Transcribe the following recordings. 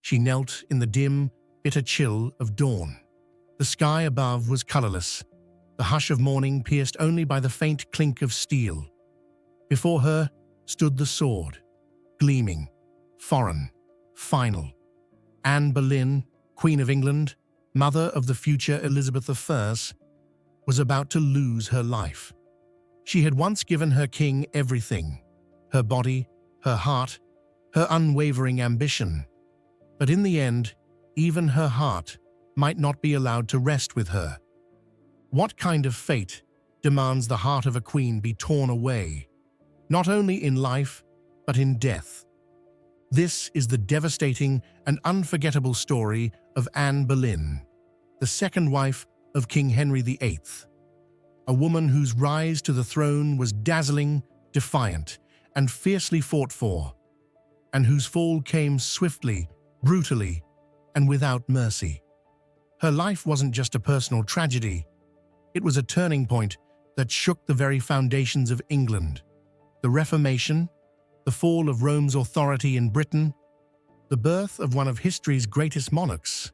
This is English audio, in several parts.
She knelt in the dim, bitter chill of dawn. The sky above was colorless, the hush of morning pierced only by the faint clink of steel. Before her stood the sword, gleaming, foreign, final. Anne Boleyn, Queen of England, mother of the future Elizabeth I, was about to lose her life. She had once given her king everything, her body, her heart, her unwavering ambition. But in the end, even her heart might not be allowed to rest with her. What kind of fate demands the heart of a queen be torn away, not only in life, but in death? This is the devastating and unforgettable story of Anne Boleyn, the second wife of King Henry VIII, a woman whose rise to the throne was dazzling, defiant, and fiercely fought for, and whose fall came swiftly, brutally, and without mercy. Her life wasn't just a personal tragedy, it was a turning point that shook the very foundations of England. The Reformation, the fall of Rome's authority in Britain, the birth of one of history's greatest monarchs,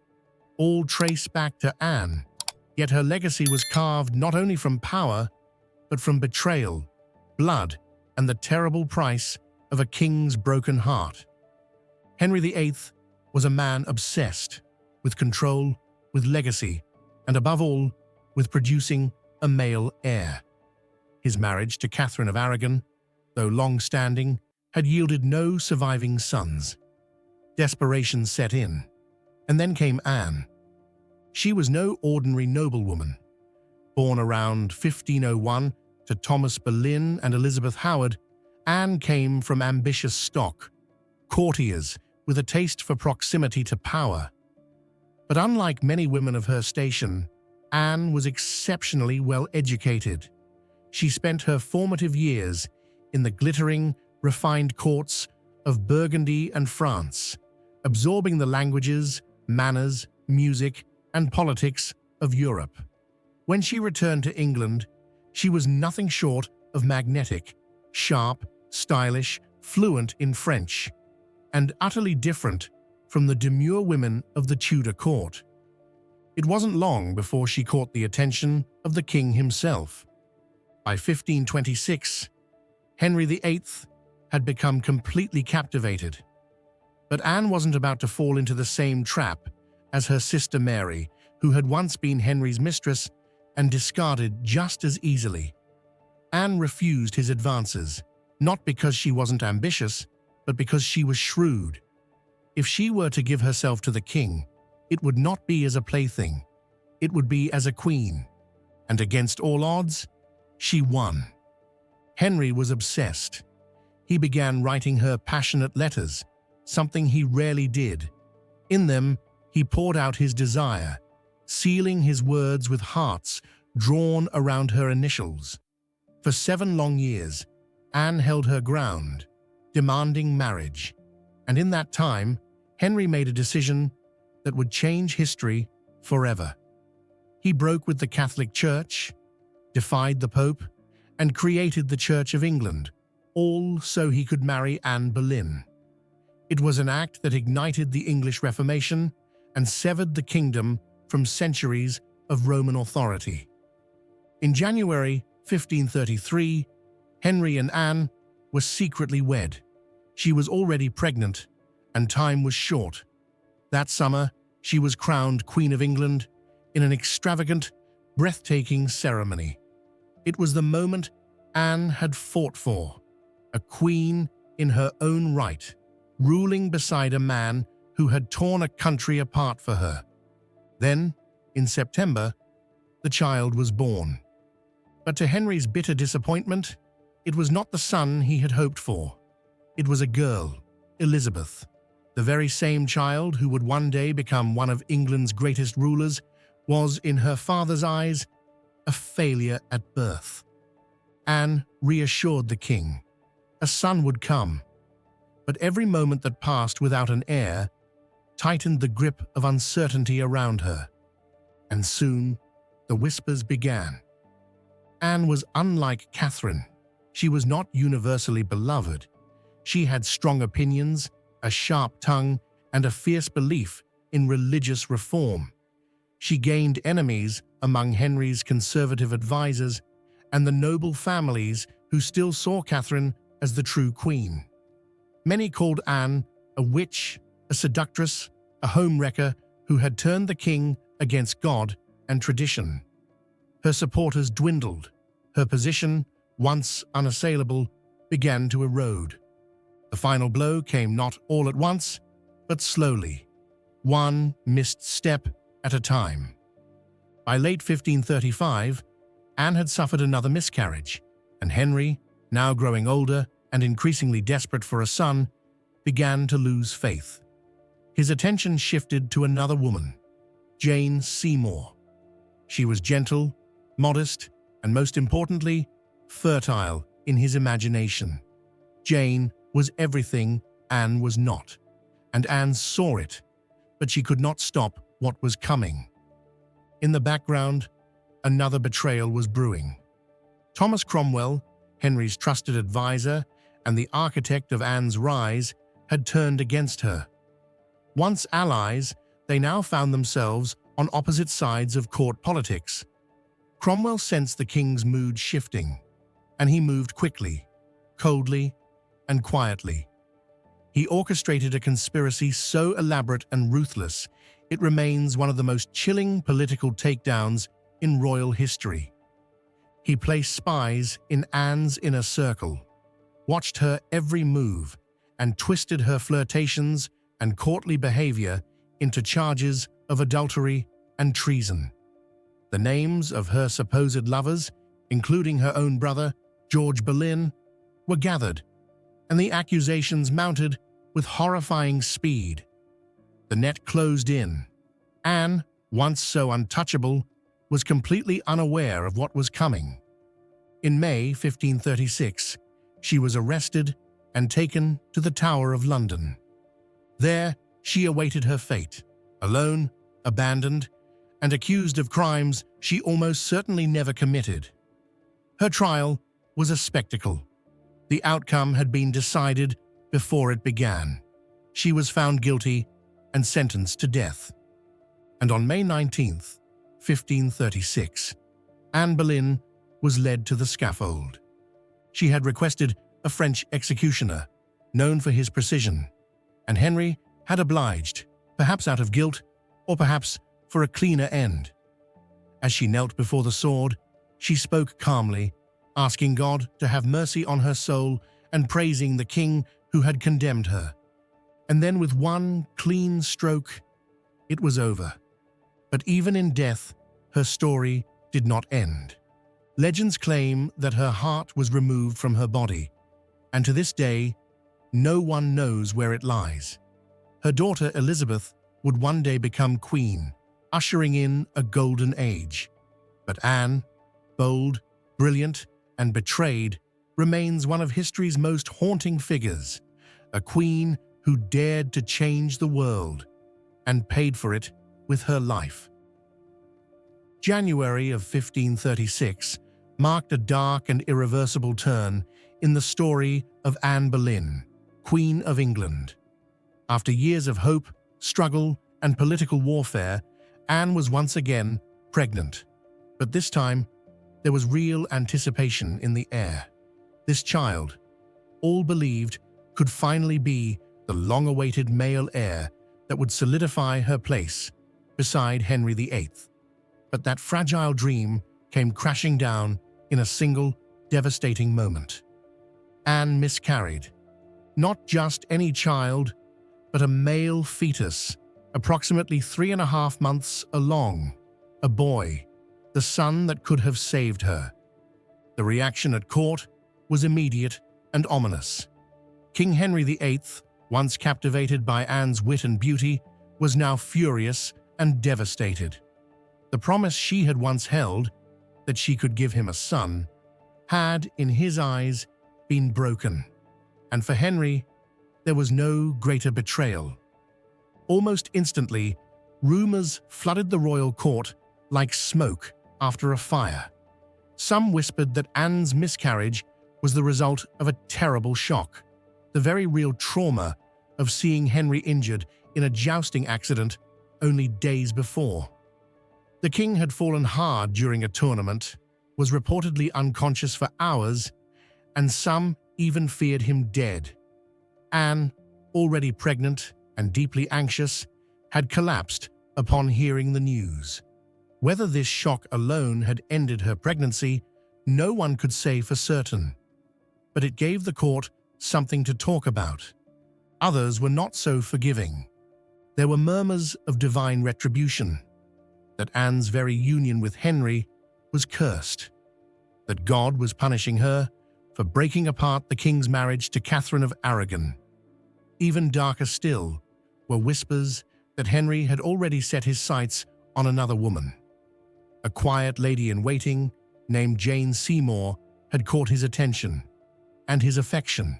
all trace back to Anne, yet her legacy was carved not only from power, but from betrayal, blood, and the terrible price of a king's broken heart. Henry VIII was a man obsessed with control, with legacy, and above all, with producing a male heir. His marriage to Catherine of Aragon, though long-standing, had yielded no surviving sons. Desperation set in, and then came Anne. She was no ordinary noblewoman. Born around 1501 to Thomas Boleyn and Elizabeth Howard, Anne came from ambitious stock, courtiers with a taste for proximity to power. But unlike many women of her station, Anne was exceptionally well educated. She spent her formative years in the glittering, refined courts of Burgundy and France, absorbing the languages, manners, music, and politics of Europe. When she returned to England, she was nothing short of magnetic, sharp, stylish, fluent in French, and utterly different from the demure women of the Tudor court. It wasn't long before she caught the attention of the king himself. By 1526, Henry VIII had become completely captivated. But Anne wasn't about to fall into the same trap as her sister Mary, who had once been Henry's mistress and discarded just as easily. Anne refused his advances, not because she wasn't ambitious, but because she was shrewd. If she were to give herself to the king, it would not be as a plaything. It would be as a queen. And against all odds, she won. Henry was obsessed. He began writing her passionate letters, something he rarely did. In them, he poured out his desire, sealing his words with hearts drawn around her initials. For 7 long years, Anne held her ground, demanding marriage. And in that time, Henry made a decision that would change history forever. He broke with the Catholic Church, defied the Pope, and created the Church of England, all so he could marry Anne Boleyn. It was an act that ignited the English Reformation and severed the kingdom from centuries of Roman authority. In January 1533, Henry and Anne were secretly wed. She was already pregnant, and time was short. That summer, she was crowned Queen of England in an extravagant, breathtaking ceremony. It was the moment Anne had fought for, a queen in her own right, ruling beside a man who had torn a country apart for her. Then, in September, the child was born. But to Henry's bitter disappointment, it was not the son he had hoped for. It was a girl, Elizabeth. The very same child who would one day become one of England's greatest rulers was, in her father's eyes, a failure at birth. Anne reassured the king. A son would come. But every moment that passed without an heir tightened the grip of uncertainty around her. And soon, the whispers began. Anne was unlike Catherine. She was not universally beloved. She had strong opinions, a sharp tongue, and a fierce belief in religious reform. She gained enemies among Henry's conservative advisors and the noble families who still saw Catherine as the true queen. Many called Anne a witch, a seductress, a homewrecker who had turned the king against God and tradition. Her supporters dwindled. Her position, once unassailable, began to erode. The final blow came not all at once, but slowly, one missed step at a time. By late 1535, Anne had suffered another miscarriage, and Henry, now growing older and increasingly desperate for a son, began to lose faith. His attention shifted to another woman, Jane Seymour. She was gentle, modest, and most importantly, fertile in his imagination. Jane was everything Anne was not, and Anne saw it, but she could not stop what was coming. In the background, another betrayal was brewing. Thomas Cromwell, Henry's trusted advisor and the architect of Anne's rise, had turned against her. Once allies, they now found themselves on opposite sides of court politics. Cromwell sensed the king's mood shifting, and he moved quickly, coldly, and quietly. He orchestrated a conspiracy so elaborate and ruthless, it remains one of the most chilling political takedowns in royal history. He placed spies in Anne's inner circle, watched her every move, and twisted her flirtations and courtly behavior into charges of adultery and treason. The names of her supposed lovers, including her own brother, George Boleyn, were gathered, and the accusations mounted with horrifying speed. The net closed in. Anne, once so untouchable, was completely unaware of what was coming. In May 1536, she was arrested and taken to the Tower of London. There, she awaited her fate, alone, abandoned, and accused of crimes she almost certainly never committed. Her trial was a spectacle. The outcome had been decided before it began. She was found guilty and sentenced to death. And on May 19, 1536, Anne Boleyn was led to the scaffold. She had requested a French executioner, known for his precision, and Henry had obliged, perhaps out of guilt, or perhaps for a cleaner end. As she knelt before the sword, she spoke calmly, asking God to have mercy on her soul and praising the king who had condemned her. And then with one clean stroke, it was over. But even in death, her story did not end. Legends claim that her heart was removed from her body, and to this day, no one knows where it lies. Her daughter Elizabeth would one day become queen, ushering in a golden age. But Anne, bold, brilliant, and betrayed, remains one of history's most haunting figures, a queen who dared to change the world and paid for it with her life. January of 1536 marked a dark and irreversible turn in the story of Anne Boleyn, Queen of England. After years of hope, struggle, and political warfare, Anne was once again pregnant. But this time, there was real anticipation in the air. This child, all believed, could finally be the long-awaited male heir that would solidify her place beside Henry VIII. But that fragile dream came crashing down in a single, devastating moment. Anne miscarried. Not just any child, but a male fetus, approximately 3.5 months along, a boy, the son that could have saved her. The reaction at court was immediate and ominous. King Henry VIII, once captivated by Anne's wit and beauty, was now furious and devastated. The promise she had once held, that she could give him a son, had, in his eyes, been broken. And for Henry, there was no greater betrayal. Almost instantly, rumors flooded the royal court like smoke after a fire. Some whispered that Anne's miscarriage was the result of a terrible shock, the very real trauma of seeing Henry injured in a jousting accident only days before. The king had fallen hard during a tournament, was reportedly unconscious for hours, and some even feared him dead. Anne, already pregnant and deeply anxious, had collapsed upon hearing the news. Whether this shock alone had ended her pregnancy, no one could say for certain. But it gave the court something to talk about. Others were not so forgiving. There were murmurs of divine retribution, that Anne's very union with Henry was cursed, that God was punishing her for breaking apart the king's marriage to Catherine of Aragon. Even darker still were whispers that Henry had already set his sights on another woman. A quiet lady-in-waiting named Jane Seymour had caught his attention and his affection.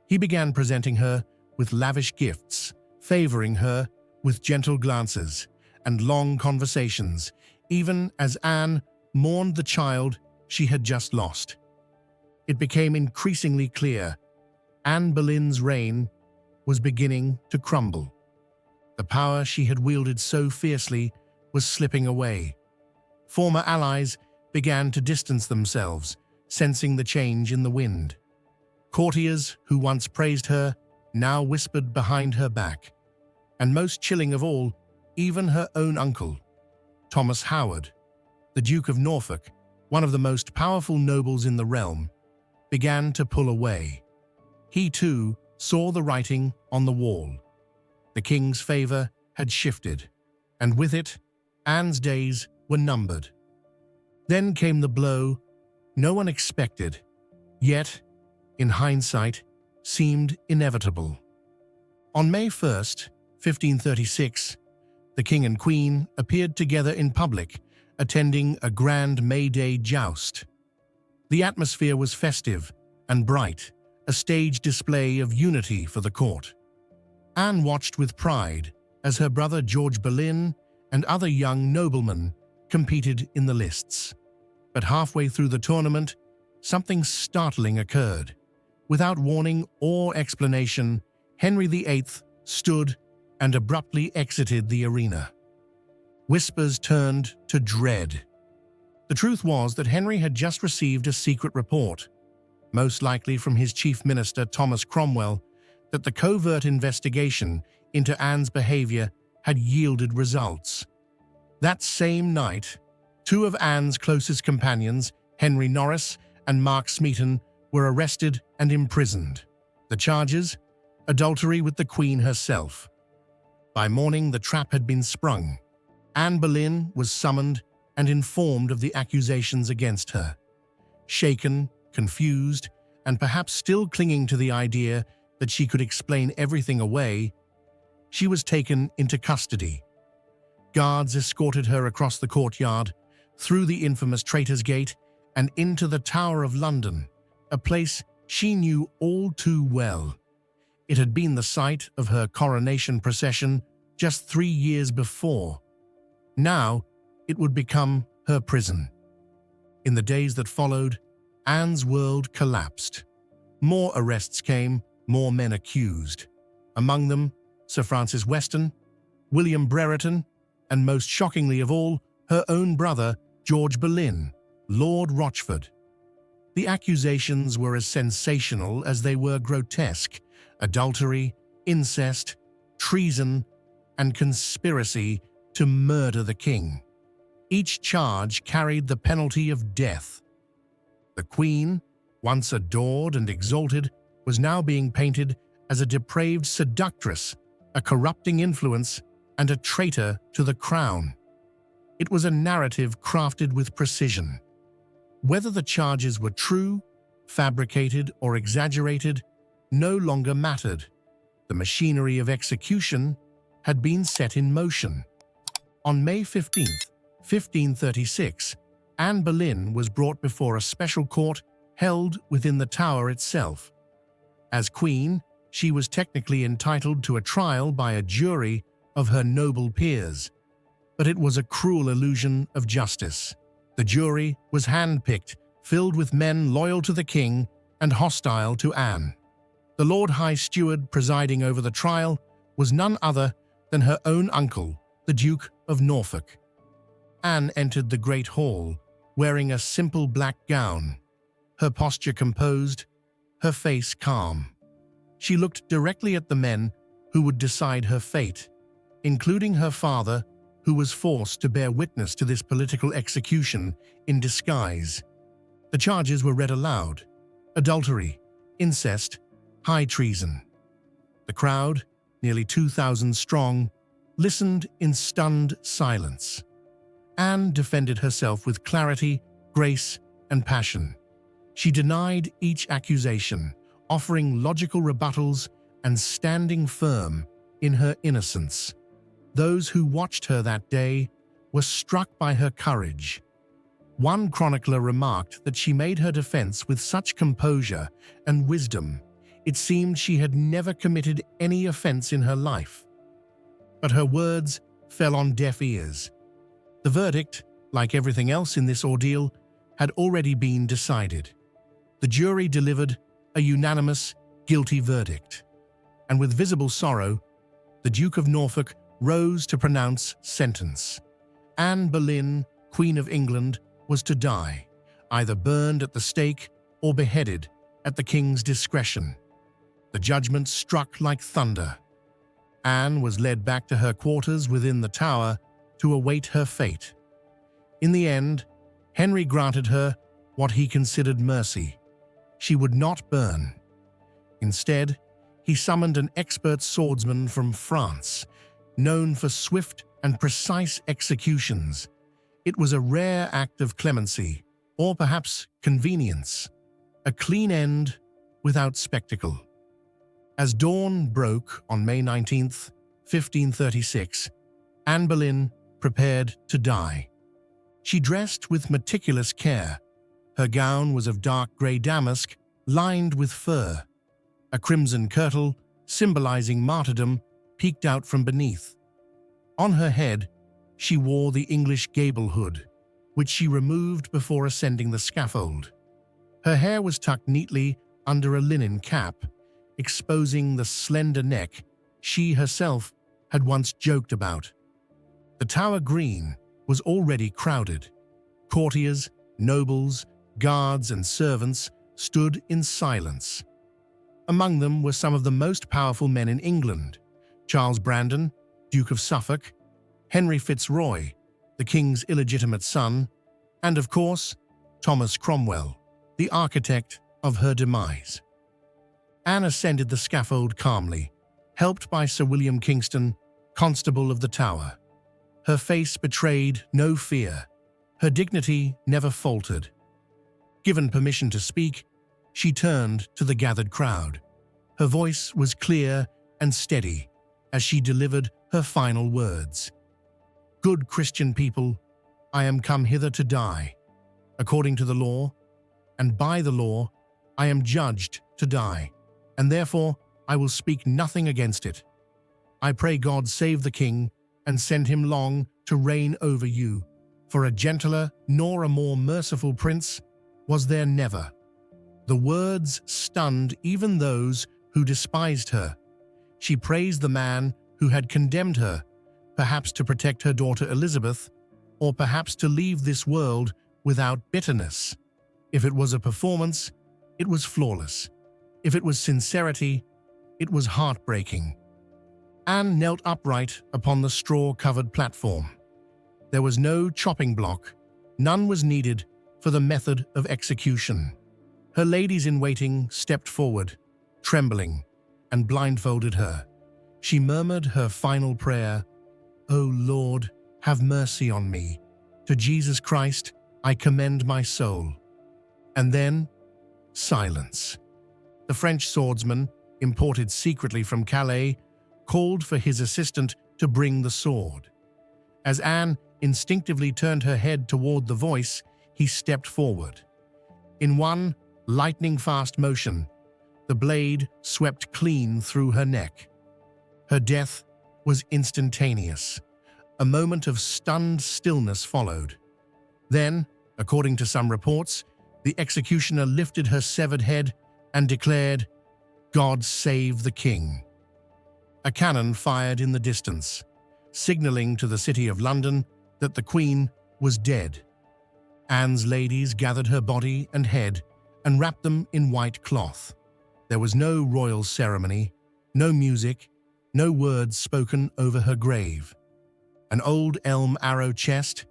He began presenting her with lavish gifts, favoring her with gentle glances and long conversations, even as Anne mourned the child she had just lost. It became increasingly clear Anne Boleyn's reign was beginning to crumble. The power she had wielded so fiercely was slipping away. Former allies began to distance themselves, sensing the change in the wind. Courtiers who once praised her now whispered behind her back. And most chilling of all, even her own uncle, Thomas Howard, the Duke of Norfolk, one of the most powerful nobles in the realm, began to pull away. He too saw the writing on the wall. The king's favor had shifted, and with it, Anne's days were numbered. Then came the blow no one expected, yet, in hindsight, seemed inevitable. On May 1st, 1536, the king and queen appeared together in public, attending a grand May Day joust. The atmosphere was festive and bright, a stage display of unity for the court. Anne watched with pride as her brother George Boleyn and other young noblemen competed in the lists. But halfway through the tournament, something startling occurred. Without warning or explanation, Henry VIII stood and abruptly exited the arena. Whispers turned to dread. The truth was that Henry had just received a secret report, most likely from his chief minister Thomas Cromwell, that the covert investigation into Anne's behavior had yielded results. That same night, two of Anne's closest companions, Henry Norris and Mark Smeaton, were arrested and imprisoned. The charges? Adultery with the Queen herself. By morning, the trap had been sprung. Anne Boleyn was summoned and informed of the accusations against her. Shaken, confused, and perhaps still clinging to the idea that she could explain everything away, she was taken into custody. Guards escorted her across the courtyard, through the infamous Traitors' Gate, and into the Tower of London, a place she knew all too well. It had been the site of her coronation procession just 3 years before. Now, it would become her prison. In the days that followed, Anne's world collapsed. More arrests came, more men accused. Among them, Sir Francis Weston, William Brereton, and most shockingly of all, her own brother, George Boleyn, Lord Rochford. The accusations were as sensational as they were grotesque: adultery, incest, treason, and conspiracy to murder the king. Each charge carried the penalty of death. The Queen, once adored and exalted, was now being painted as a depraved seductress, a corrupting influence, and a traitor to the crown. It was a narrative crafted with precision. Whether the charges were true, fabricated, or exaggerated no longer mattered. The machinery of execution had been set in motion. On May 15, 1536, Anne Boleyn was brought before a special court held within the Tower itself. As queen, she was technically entitled to a trial by a jury of her noble peers, but it was a cruel illusion of justice. The jury was hand-picked, filled with men loyal to the king and hostile to Anne. The Lord High Steward presiding over the trial was none other than her own uncle, the Duke of Norfolk. Anne entered the great hall, wearing a simple black gown, her posture composed, her face calm. She looked directly at the men who would decide her fate, including her father, who was forced to bear witness to this political execution in disguise. The charges were read aloud: adultery, incest, high treason. The crowd, nearly 2,000 strong, listened in stunned silence. Anne defended herself with clarity, grace, and passion. She denied each accusation, offering logical rebuttals and standing firm in her innocence. Those who watched her that day were struck by her courage. One chronicler remarked that she made her defense with such composure and wisdom, it seemed she had never committed any offense in her life. But her words fell on deaf ears. The verdict, like everything else in this ordeal, had already been decided. The jury delivered a unanimous, guilty verdict, and with visible sorrow, the Duke of Norfolk rose to pronounce sentence. Anne Boleyn, Queen of England, was to die, either burned at the stake or beheaded at the king's discretion. The judgment struck like thunder. Anne was led back to her quarters within the tower to await her fate. In the end, Henry granted her what he considered mercy. She would not burn. Instead, he summoned an expert swordsman from France, known for swift and precise executions. It was a rare act of clemency, or perhaps convenience, a clean end without spectacle. As dawn broke on May 19th, 1536, Anne Boleyn prepared to die. She dressed with meticulous care. Her gown was of dark grey damask, lined with fur. A crimson kirtle, symbolizing martyrdom, peeked out from beneath. On her head, she wore the English gable hood, which she removed before ascending the scaffold. Her hair was tucked neatly under a linen cap, exposing the slender neck she herself had once joked about. The Tower Green was already crowded. Courtiers, nobles, guards, and servants stood in silence. Among them were some of the most powerful men in England: Charles Brandon, Duke of Suffolk, Henry Fitzroy, the king's illegitimate son, and of course, Thomas Cromwell, the architect of her demise. Anne ascended the scaffold calmly, helped by Sir William Kingston, Constable of the Tower. Her face betrayed no fear. Her dignity never faltered. Given permission to speak, she turned to the gathered crowd. Her voice was clear and steady as she delivered her final words. "Good Christian people, I am come hither to die. According to the law, and by the law, I am judged to die, and therefore I will speak nothing against it. I pray God save the king and send him long to reign over you, for a gentler nor a more merciful prince was there never." The words stunned even those who despised her. She praised the man who had condemned her, perhaps to protect her daughter Elizabeth, or perhaps to leave this world without bitterness. If it was a performance, it was flawless. If it was sincerity, it was heartbreaking. Anne knelt upright upon the straw-covered platform. There was no chopping block. None was needed for the method of execution. Her ladies-in-waiting stepped forward, trembling, and blindfolded her. She murmured her final prayer: "O Lord, have mercy on me. To Jesus Christ I commend my soul." And then, silence. The French swordsman, imported secretly from Calais, called for his assistant to bring the sword. As Anne instinctively turned her head toward the voice, he stepped forward. In one lightning-fast motion, the blade swept clean through her neck. Her death was instantaneous. A moment of stunned stillness followed. Then, according to some reports, the executioner lifted her severed head and declared, "God save the king." A cannon fired in the distance, signaling to the city of London that the Queen was dead. Anne's ladies gathered her body and head and wrapped them in white cloth. There was no royal ceremony, no music, no words spoken over her grave. An old elm arrow chest,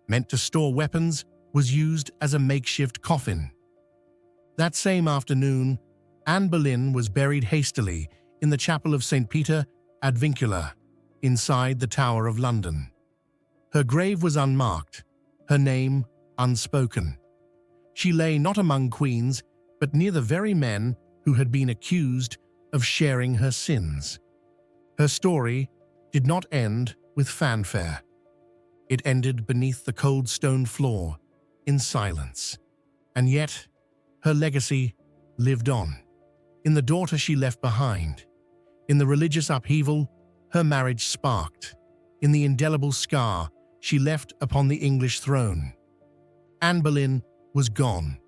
meant to store weapons, was used as a makeshift coffin. That same afternoon, Anne Boleyn was buried hastily in the chapel of St. Peter ad Vincula, inside the Tower of London. Her grave was unmarked, her name unspoken. She lay not among queens, but near the very men who had been accused of sharing her sins. Her story did not end with fanfare. It ended beneath the cold stone floor, in silence. And yet, her legacy lived on. In the daughter she left behind. In the religious upheaval, her marriage sparked. In the indelible scar she left upon the English throne. Anne Boleyn was gone,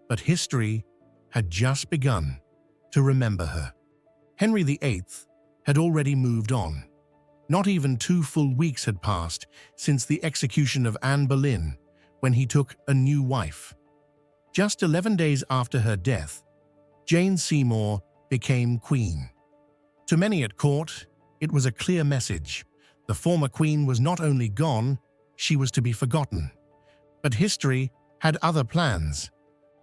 but history had just begun to remember her. Henry VIII had already moved on. Not even 2 full weeks had passed since the execution of Anne Boleyn, when he took a new wife. Just 11 days after her death, Jane Seymour became queen. To many at court, it was a clear message. The former queen was not only gone, she was to be forgotten. But history had other plans.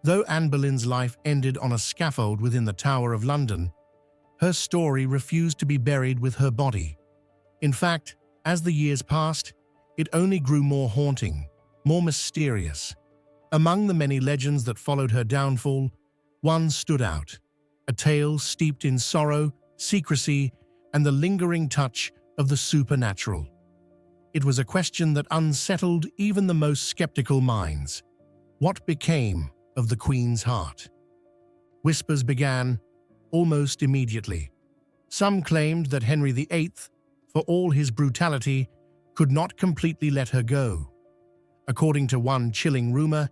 Though Anne Boleyn's life ended on a scaffold within the Tower of London, her story refused to be buried with her body. In fact, as the years passed, it only grew more haunting, more mysterious. Among the many legends that followed her downfall, one stood out, a tale steeped in sorrow, secrecy, and the lingering touch of the supernatural. It was a question that unsettled even the most skeptical minds. What became of the Queen's heart? Whispers began almost immediately. Some claimed that Henry VIII, for all his brutality, could not completely let her go. According to one chilling rumor,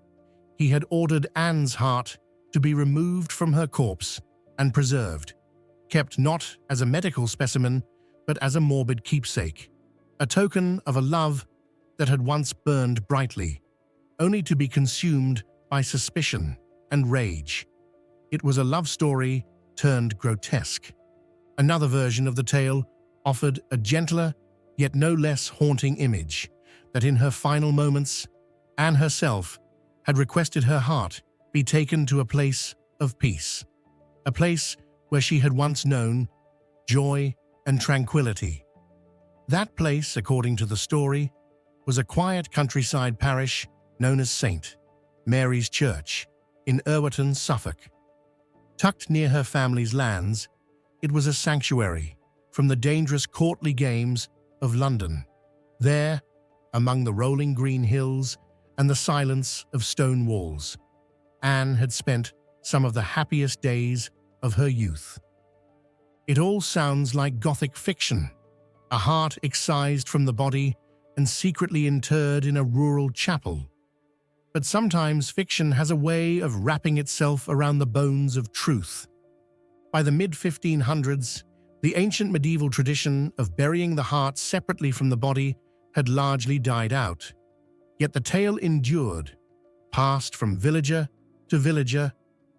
he had ordered Anne's heart to be removed from her corpse and preserved, kept not as a medical specimen, but as a morbid keepsake, a token of a love that had once burned brightly, only to be consumed by suspicion and rage. It was a love story turned grotesque. Another version of the tale offered a gentler, yet no less haunting image, that in her final moments, Anne herself had requested her heart be taken to a place of peace, a place where she had once known joy and tranquility. That place, according to the story, was a quiet countryside parish known as St. Mary's Church in Irwitton, Suffolk. Tucked near her family's lands, it was a sanctuary from the dangerous courtly games of London. There, among the rolling green hills and the silence of stone walls, Anne had spent some of the happiest days of her youth. It all sounds like Gothic fiction, a heart excised from the body and secretly interred in a rural chapel. But sometimes fiction has a way of wrapping itself around the bones of truth. By the mid-1500s, the ancient medieval tradition of burying the heart separately from the body had largely died out. Yet the tale endured, passed from villager to villager,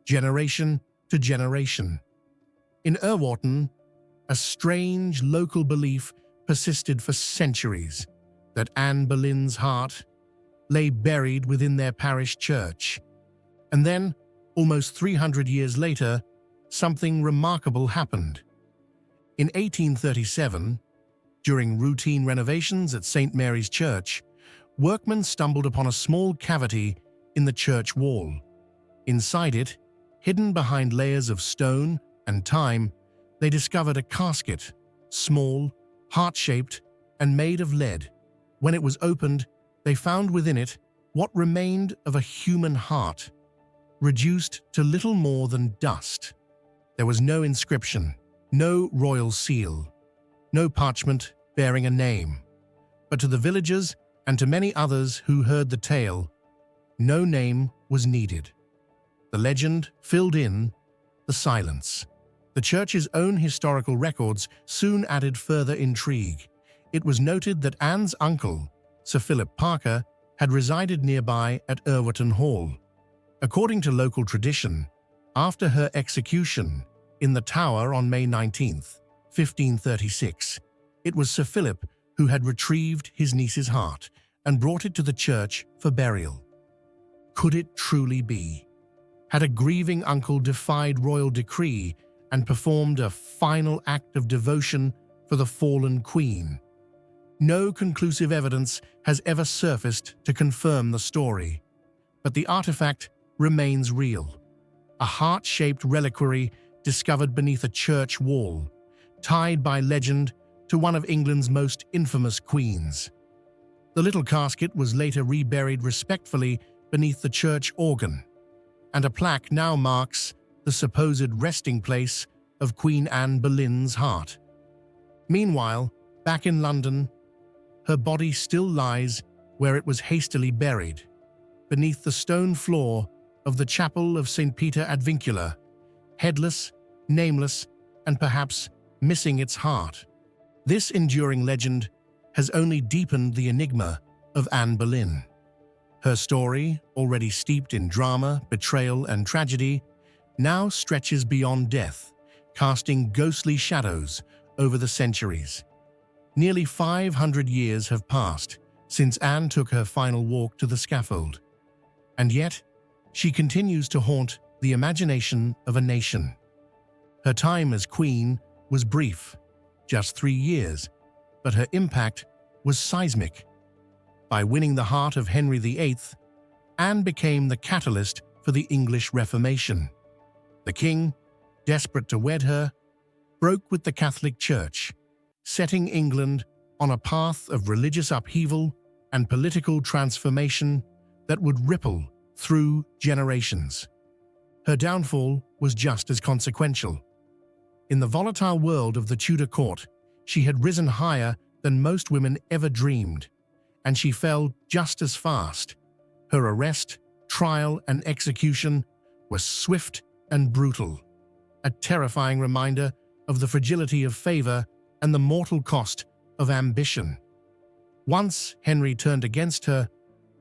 generation to generation. In Irwitton, a strange local belief persisted for centuries that Anne Boleyn's heart lay buried within their parish church. And then, almost 300 years later, something remarkable happened. In 1837, during routine renovations at St. Mary's Church, workmen stumbled upon a small cavity in the church wall. Inside it, hidden behind layers of stone and time, they discovered a casket, small, heart-shaped, and made of lead. When it was opened, they found within it what remained of a human heart, reduced to little more than dust. There was no inscription, no royal seal, no parchment bearing a name. But to the villagers and to many others who heard the tale, no name was needed. The legend filled in the silence. The church's own historical records soon added further intrigue. It was noted that Anne's uncle, Sir Philip Parker, had resided nearby at Irwerton Hall. According to local tradition, after her execution in the Tower on May 19, 1536, it was Sir Philip who had retrieved his niece's heart and brought it to the church for burial. Could it truly be? Had a grieving uncle defied royal decree and performed a final act of devotion for the fallen queen? No conclusive evidence has ever surfaced to confirm the story, but the artifact remains real. A heart-shaped reliquary discovered beneath a church wall, tied by legend to one of England's most infamous queens. The little casket was later reburied respectfully beneath the church organ, and a plaque now marks the supposed resting place of Queen Anne Boleyn's heart. Meanwhile, back in London, her body still lies where it was hastily buried, beneath the stone floor of the chapel of St. Peter ad Vincula, headless, nameless, and perhaps missing its heart. This enduring legend has only deepened the enigma of Anne Boleyn. Her story, already steeped in drama, betrayal, and tragedy, now stretches beyond death, casting ghostly shadows over the centuries. Nearly 500 years have passed since Anne took her final walk to the scaffold, and yet she continues to haunt the imagination of a nation. Her time as queen was brief, just 3 years, but her impact was seismic. By winning the heart of Henry VIII, Anne became the catalyst for the English Reformation. The king, desperate to wed her, broke with the Catholic Church, setting England on a path of religious upheaval and political transformation that would ripple through generations. Her downfall was just as consequential. In the volatile world of the Tudor court, she had risen higher than most women ever dreamed, and she fell just as fast. Her arrest, trial, and execution were swift and brutal, a terrifying reminder of the fragility of favor and the mortal cost of ambition. Once Henry turned against her,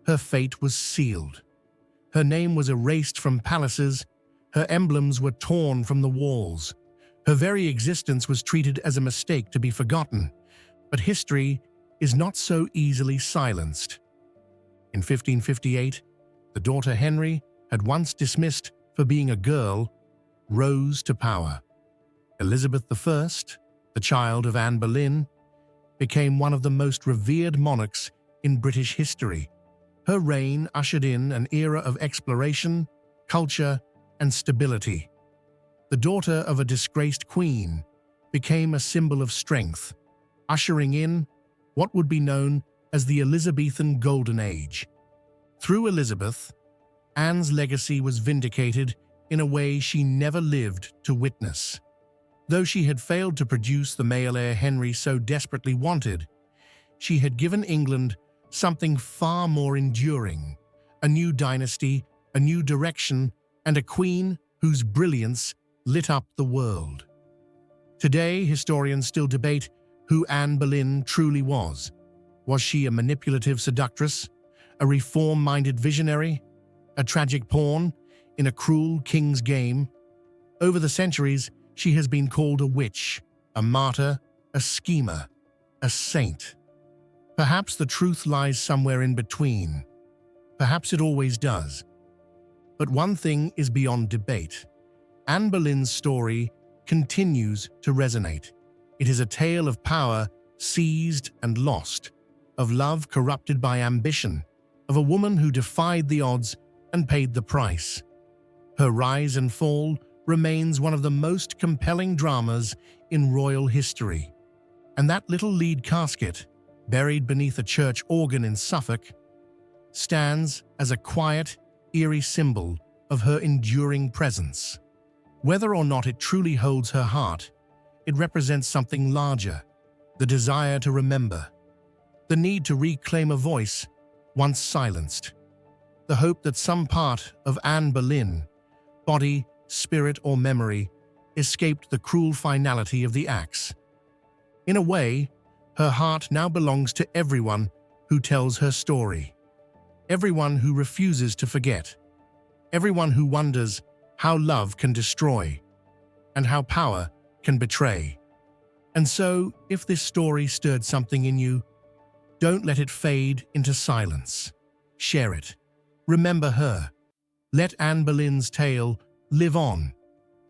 her fate was sealed. Her name was erased from palaces, her emblems were torn from the walls. Her very existence was treated as a mistake to be forgotten, but history is not so easily silenced. In 1558, the daughter Henry, had once dismissed for being a girl, rose to power. Elizabeth I, the child of Anne Boleyn, became one of the most revered monarchs in British history. Her reign ushered in an era of exploration, culture, and stability. The daughter of a disgraced queen became a symbol of strength, ushering in what would be known as the Elizabethan Golden Age. Through Elizabeth, Anne's legacy was vindicated in a way she never lived to witness. Though she had failed to produce the male heir Henry so desperately wanted, she had given England something far more enduring: a new dynasty, a new direction, and a queen whose brilliance lit up the world. Today, historians still debate who Anne Boleyn truly was. Was she a manipulative seductress, a reform-minded visionary, a tragic pawn in a cruel king's game? Over the centuries, she has been called a witch, a martyr, a schemer, a saint. Perhaps the truth lies somewhere in between. Perhaps it always does. But one thing is beyond debate. Anne Boleyn's story continues to resonate. It is a tale of power seized and lost, of love corrupted by ambition, of a woman who defied the odds and paid the price. Her rise and fall remains one of the most compelling dramas in royal history. And that little lead casket, buried beneath a church organ in Suffolk, stands as a quiet, eerie symbol of her enduring presence. Whether or not it truly holds her heart, it represents something larger: the desire to remember, the need to reclaim a voice once silenced, the hope that some part of Anne Boleyn, body, spirit, or memory, escaped the cruel finality of the axe. In a way, her heart now belongs to everyone who tells her story, everyone who refuses to forget, everyone who wonders how love can destroy and how power can betray. And so, if this story stirred something in you, don't let it fade into silence. Share it. Remember her. Let Anne Boleyn's tale live on,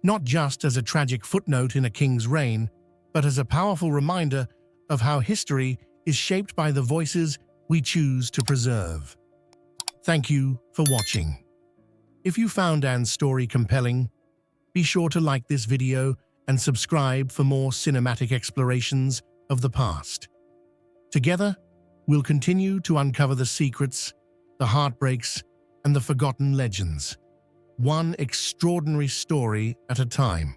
not just as a tragic footnote in a king's reign, but as a powerful reminder of how history is shaped by the voices we choose to preserve. Thank you for watching. If you found Anne's story compelling, be sure to like this video and subscribe for more cinematic explorations of the past. Together, we'll continue to uncover the secrets, the heartbreaks, and the forgotten legends, one extraordinary story at a time.